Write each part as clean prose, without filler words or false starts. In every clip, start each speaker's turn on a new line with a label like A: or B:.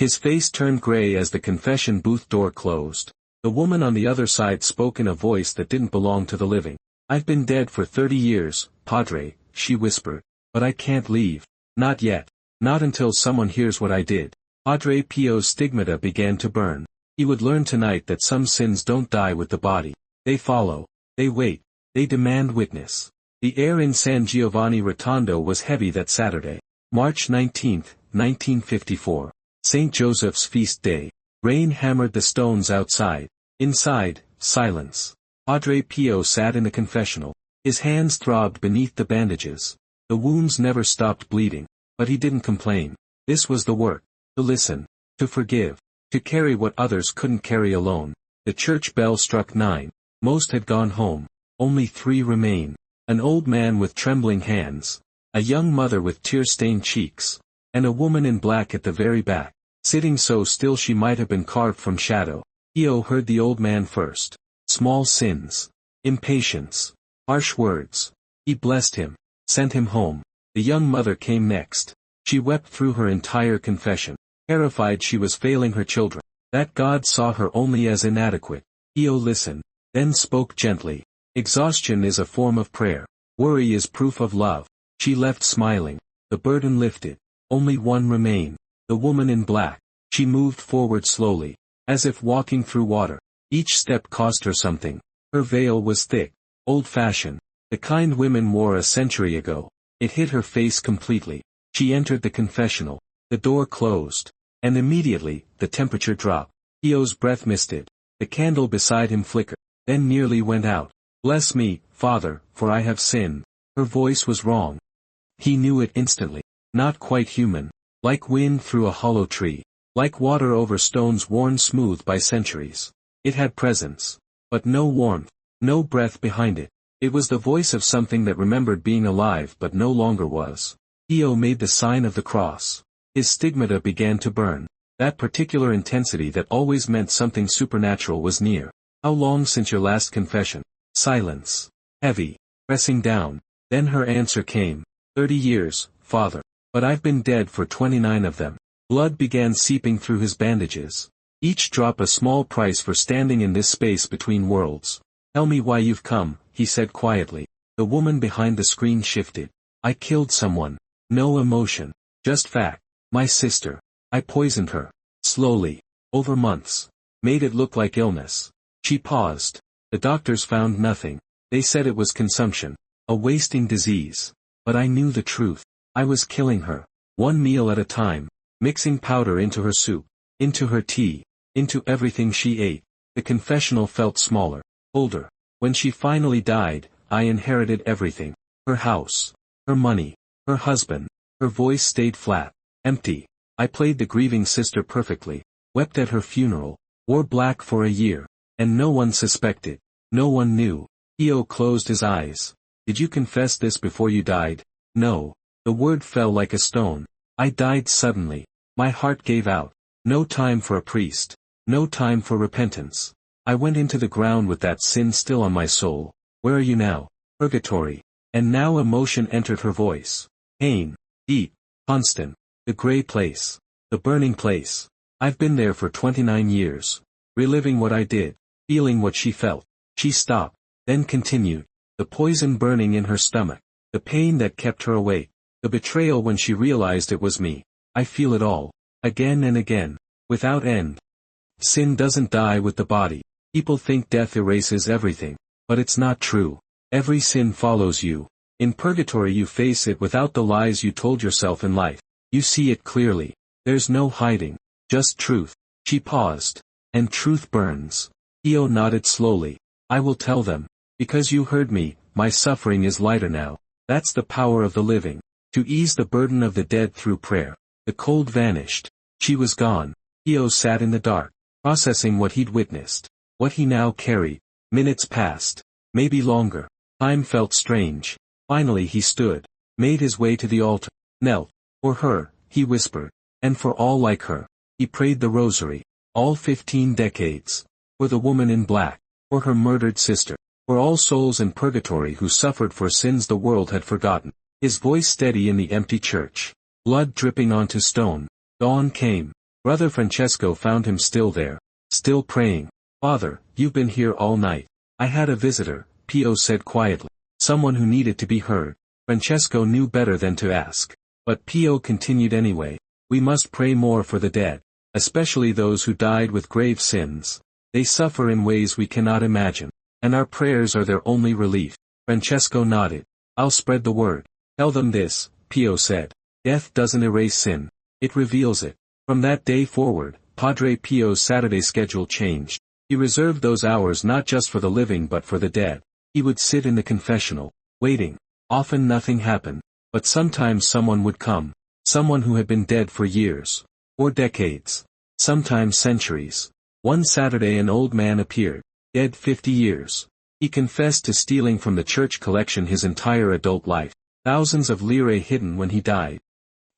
A: His face turned gray as the confession booth door closed. The woman on the other side spoke in a voice that didn't belong to the living. "I've been dead for 30 years, Padre," she whispered. "But I can't leave. Not yet. Not until someone hears what I did." Padre Pio's stigmata began to burn. He would learn tonight that some sins don't die with the body. They follow. They wait. They demand witness. The air in San Giovanni Rotondo was heavy that Saturday, March 19, 1954. St. Joseph's feast day. Rain hammered the stones outside. Inside, silence. Padre Pio sat in the confessional. His hands throbbed beneath the bandages. The wounds never stopped bleeding. But he didn't complain. This was the work. To listen. To forgive. To carry what others couldn't carry alone. The church bell struck 9. Most had gone home. Only 3 remained. An old man with trembling hands. A young mother with tear-stained cheeks. And a woman in black at the very back, sitting so still she might have been carved from shadow. Pio heard the old man first. Small sins. Impatience. Harsh words. He blessed him. Sent him home. The young mother came next. She wept through her entire confession. Terrified she was failing her children. That God saw her only as inadequate. Pio listened. Then spoke gently. Exhaustion is a form of prayer. Worry is proof of love. She left smiling. The burden lifted. Only one remained. The woman in black. She moved forward slowly, as if walking through water. Each step cost her something. Her veil was thick, old-fashioned, the kind women wore a century ago. It hid her face completely. She entered the confessional. The door closed. And immediately, the temperature dropped. Pio's breath misted. The candle beside him flickered, then nearly went out. "Bless me, Father, for I have sinned." Her voice was wrong. He knew it instantly. Not quite human. Like wind through a hollow tree. Like water over stones worn smooth by centuries. It had presence. But no warmth. No breath behind it. It was the voice of something that remembered being alive but no longer was. Pio made the sign of the cross. His stigmata began to burn. That particular intensity that always meant something supernatural was near. "How long since your last confession?" Silence. Heavy. Pressing down. Then her answer came. 30 years, Father. But I've been dead for 29 of them. Blood began seeping through his bandages. Each drop a small price for standing in this space between worlds. "Tell me why you've come," he said quietly. The woman behind the screen shifted. "I killed someone." No emotion. Just fact. "My sister. I poisoned her. Slowly. Over months. Made it look like illness." She paused. "The doctors found nothing. They said it was consumption. A wasting disease. But I knew the truth. I was killing her. One meal at a time. Mixing powder into her soup. Into her tea. Into everything she ate." The confessional felt smaller. Older. "When she finally died, I inherited everything. Her house. Her money. Her husband." Her voice stayed flat. Empty. "I played the grieving sister perfectly. Wept at her funeral. Wore black for a year. And no one suspected. No one knew." Pio closed his eyes. "Did you confess this before you died?" "No." The word fell like a stone. "I died suddenly. My heart gave out. No time for a priest. No time for repentance. I went into the ground with that sin still on my soul. Where are you now?" "Purgatory." And now emotion entered her voice. Pain. Deep. Constant. The gray place. The burning place. "I've been there for 29 years. Reliving what I did. Feeling what she felt." She stopped. Then continued. The poison burning in her stomach. The pain that kept her awake. The betrayal when she realized it was me. "I feel it all. Again and again. Without end. Sin doesn't die with the body. People think death erases everything. But it's not true. Every sin follows you. In purgatory you face it without the lies you told yourself in life. You see it clearly. There's no hiding. Just truth." She paused. "And truth burns." Pio nodded slowly. "I will tell them. Because you heard me, my suffering is lighter now. That's the power of the living. To ease the burden of the dead through prayer." The cold vanished. She was gone. Pio sat in the dark, processing what he'd witnessed. What he now carried. Minutes passed. Maybe longer. Time felt strange. Finally he stood. Made his way to the altar. Knelt. "For her," he whispered. "And for all like her." He prayed the rosary. All 15 decades. For the woman in black. For her murdered sister. For all souls in purgatory who suffered for sins the world had forgotten. His voice steady in the empty church. Blood dripping onto stone. Dawn came. Brother Francesco found him still there, still praying. "Father, you've been here all night." "I had a visitor," Pio said quietly. "Someone who needed to be heard." Francesco knew better than to ask. But Pio continued anyway. "We must pray more for the dead, especially those who died with grave sins. They suffer in ways we cannot imagine, and our prayers are their only relief." Francesco nodded. "I'll spread the word. Tell them this," Pio said. "Death doesn't erase sin. It reveals it." From that day forward, Padre Pio's Saturday schedule changed. He reserved those hours not just for the living but for the dead. He would sit in the confessional, waiting. Often nothing happened, but sometimes someone would come. Someone who had been dead for years. Or decades. Sometimes centuries. One Saturday an old man appeared, dead 50 years. He confessed to stealing from the church collection his entire adult life. Thousands of lire hidden when he died.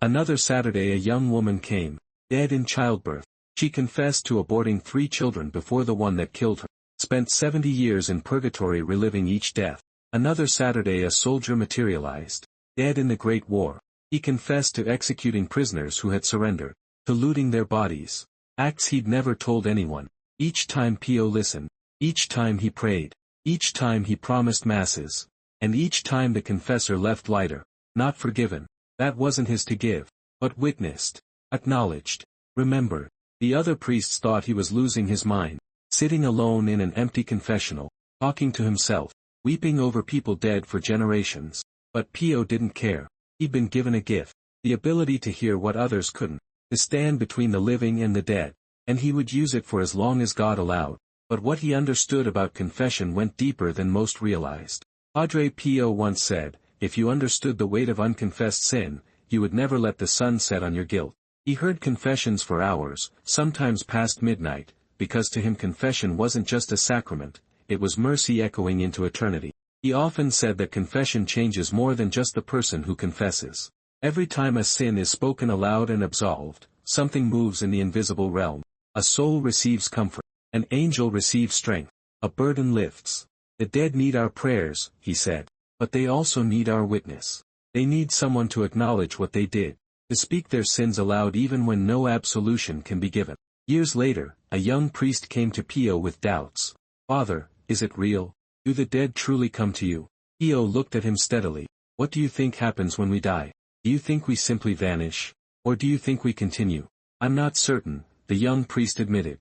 A: Another Saturday a young woman came, dead in childbirth. She confessed to aborting 3 children before the one that killed her. Spent 70 years in purgatory reliving each death. Another Saturday a soldier materialized, dead in the Great War. He confessed to executing prisoners who had surrendered, to looting their bodies. Acts he'd never told anyone. Each time Pio listened. Each time he prayed. Each time he promised masses. And each time the confessor left lighter, not forgiven. That wasn't his to give, but witnessed, acknowledged, remembered. The other priests thought he was losing his mind, sitting alone in an empty confessional, talking to himself, weeping over people dead for generations. But Pio didn't care. He'd been given a gift, the ability to hear what others couldn't, to stand between the living and the dead, and he would use it for as long as God allowed. But what he understood about confession went deeper than most realized. Padre Pio once said, "If you understood the weight of unconfessed sin, you would never let the sun set on your guilt." He heard confessions for hours, sometimes past midnight, because to him confession wasn't just a sacrament, it was mercy echoing into eternity. He often said that confession changes more than just the person who confesses. Every time a sin is spoken aloud and absolved, something moves in the invisible realm. A soul receives comfort. An angel receives strength. A burden lifts. The dead need our prayers, he said. But they also need our witness. They need someone to acknowledge what they did, to speak their sins aloud even when no absolution can be given. Years later, a young priest came to Pio with doubts. "Father, is it real? Do the dead truly come to you?" Pio looked at him steadily. "What do you think happens when we die? Do you think we simply vanish? Or do you think we continue?" "I'm not certain," the young priest admitted.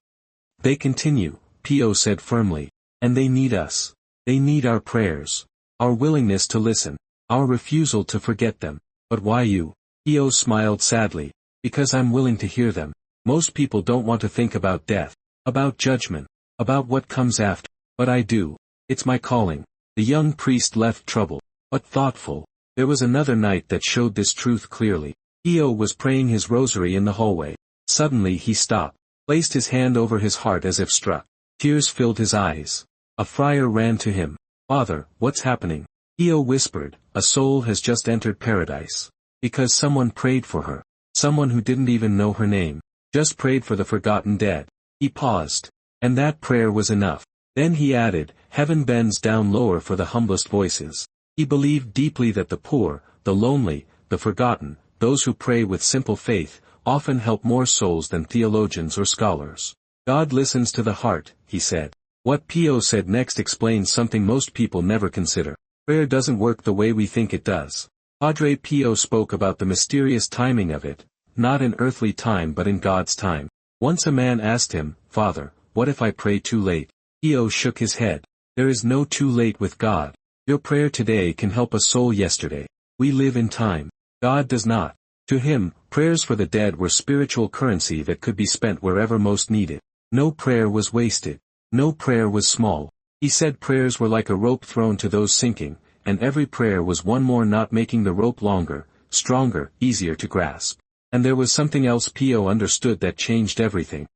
A: "They continue," Pio said firmly. "And they need us. They need our prayers. Our willingness to listen. Our refusal to forget them." "But why you?" Pio smiled sadly. "Because I'm willing to hear them. Most people don't want to think about death, about judgment, about what comes after. But I do. It's my calling." The young priest left troubled, but thoughtful. There was another night that showed this truth clearly. Pio was praying his rosary in the hallway. Suddenly he stopped, placed his hand over his heart as if struck. Tears filled his eyes. A friar ran to him. "Father, what's happening?" Pio whispered, "A soul has just entered paradise. Because someone prayed for her. Someone who didn't even know her name. Just prayed for the forgotten dead." He paused. And that prayer was enough. Then he added, "Heaven bends down lower for the humblest voices." He believed deeply that the poor, the lonely, the forgotten, those who pray with simple faith, often help more souls than theologians or scholars. God listens to the heart, he said. What Pio said next explains something most people never consider. Prayer doesn't work the way we think it does. Padre Pio spoke about the mysterious timing of it, not in earthly time but in God's time. Once a man asked him, "Father, what if I pray too late?" Pio shook his head. "There is no too late with God. Your prayer today can help a soul yesterday. We live in time. God does not." To him, prayers for the dead were spiritual currency that could be spent wherever most needed. No prayer was wasted. No prayer was small. He said prayers were like a rope thrown to those sinking, and every prayer was one more knot making the rope longer, stronger, easier to grasp. And there was something else Pio understood that changed everything.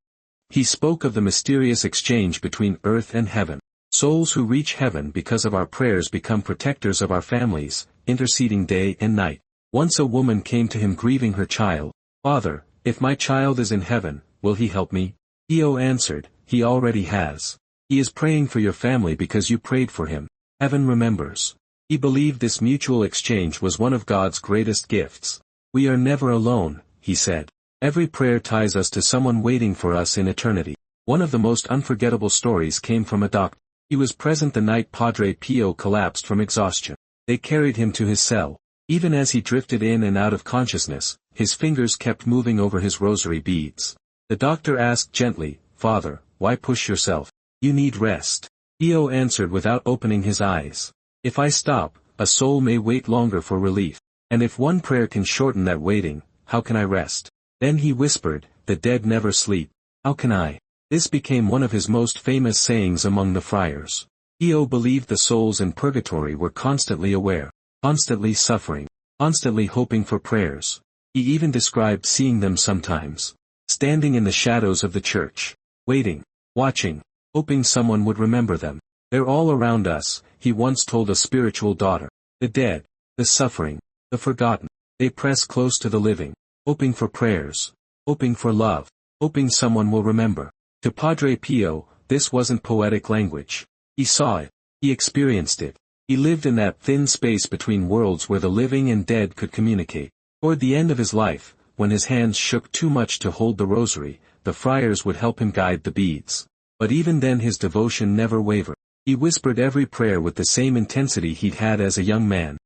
A: He spoke of the mysterious exchange between earth and heaven. Souls who reach heaven because of our prayers become protectors of our families, interceding day and night. Once a woman came to him grieving her child. "Father, if my child is in heaven, will he help me?" Pio answered, "He already has. He is praying for your family because you prayed for him. Heaven remembers." He believed this mutual exchange was one of God's greatest gifts. "We are never alone," he said. Every prayer ties us to someone waiting for us in eternity. One of the most unforgettable stories came from a doctor. He was present the night Padre Pio collapsed from exhaustion. They carried him to his cell. Even as he drifted in and out of consciousness, his fingers kept moving over his rosary beads. The doctor asked gently, "Father, why push yourself? You need rest." Pio answered without opening his eyes. "If I stop, a soul may wait longer for relief. And if one prayer can shorten that waiting, how can I rest?" Then he whispered, "The dead never sleep. How can I?" This became one of his most famous sayings among the friars. Pio believed the souls in purgatory were constantly aware, constantly suffering, constantly hoping for prayers. He even described seeing them sometimes, standing in the shadows of the church, waiting, watching, hoping someone would remember them. "They're all around us," he once told a spiritual daughter. "The dead, the suffering, the forgotten. They press close to the living, hoping for prayers, hoping for love, hoping someone will remember." To Padre Pio, this wasn't poetic language. He saw it. He experienced it. He lived in that thin space between worlds where the living and dead could communicate. Toward the end of his life, when his hands shook too much to hold the rosary, the friars would help him guide the beads. But even then his devotion never wavered. He whispered every prayer with the same intensity he'd had as a young man.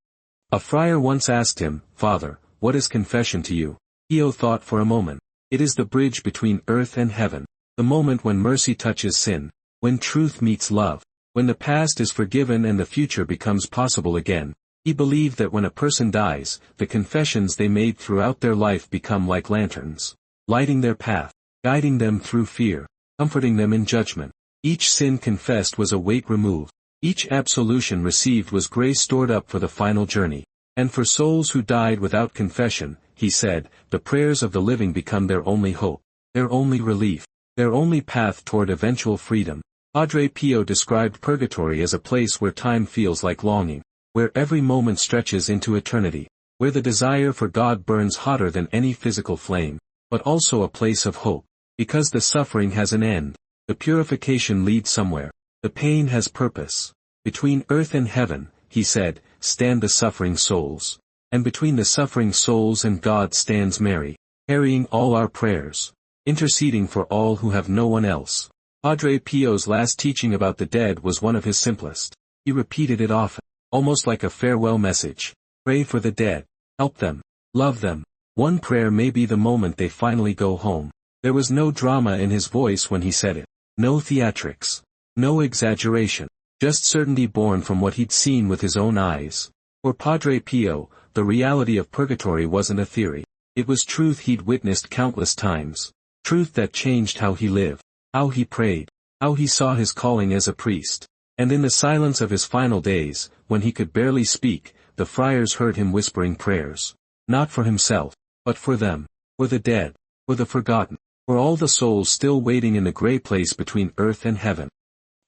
A: A friar once asked him, "Father, what is confession to you?" Pio thought for a moment. "It is the bridge between earth and heaven. The moment when mercy touches sin, when truth meets love, when the past is forgiven and the future becomes possible again." He believed that when a person dies, the confessions they made throughout their life become like lanterns, lighting their path, guiding them through fear, comforting them in judgment. Each sin confessed was a weight removed. Each absolution received was grace stored up for the final journey. And for souls who died without confession, he said, the prayers of the living become their only hope, their only relief, their only path toward eventual freedom. Padre Pio described purgatory as a place where time feels like longing, where every moment stretches into eternity, where the desire for God burns hotter than any physical flame, but also a place of hope. Because the suffering has an end, the purification leads somewhere, the pain has purpose. Between earth and heaven, he said, stand the suffering souls. And between the suffering souls and God stands Mary, carrying all our prayers, interceding for all who have no one else. Padre Pio's last teaching about the dead was one of his simplest. He repeated it often, almost like a farewell message. Pray for the dead. Help them. Love them. One prayer may be the moment they finally go home. There was no drama in his voice when he said it. No theatrics. No exaggeration. Just certainty born from what he'd seen with his own eyes. For Padre Pio, the reality of purgatory wasn't a theory. It was truth he'd witnessed countless times. Truth that changed how he lived, how he prayed, how he saw his calling as a priest. And in the silence of his final days, when he could barely speak, the friars heard him whispering prayers. Not for himself, but for them, for the dead, for the forgotten, for all the souls still waiting in the gray place between earth and heaven.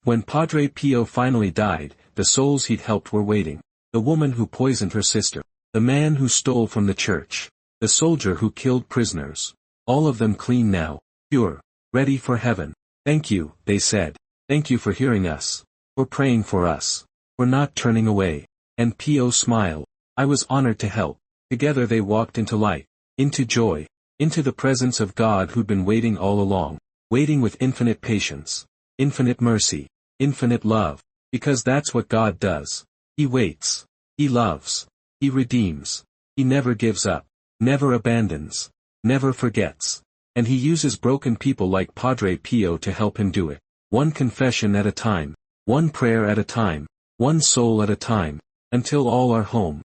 A: When Padre Pio finally died, the souls he'd helped were waiting. The woman who poisoned her sister, the man who stole from the church, the soldier who killed prisoners. All of them clean now, pure, ready for heaven. "Thank you," they said. "Thank you for hearing us. For praying for us. For not turning away." And Pio smiled. "I was honored to help." Together they walked into light, into joy, into the presence of God who'd been waiting all along, waiting with infinite patience, infinite mercy, infinite love, because that's what God does. He waits. He loves. He redeems. He never gives up, never abandons, never forgets. And he uses broken people like Padre Pio to help him do it. One confession at a time, one prayer at a time, one soul at a time, until all are home.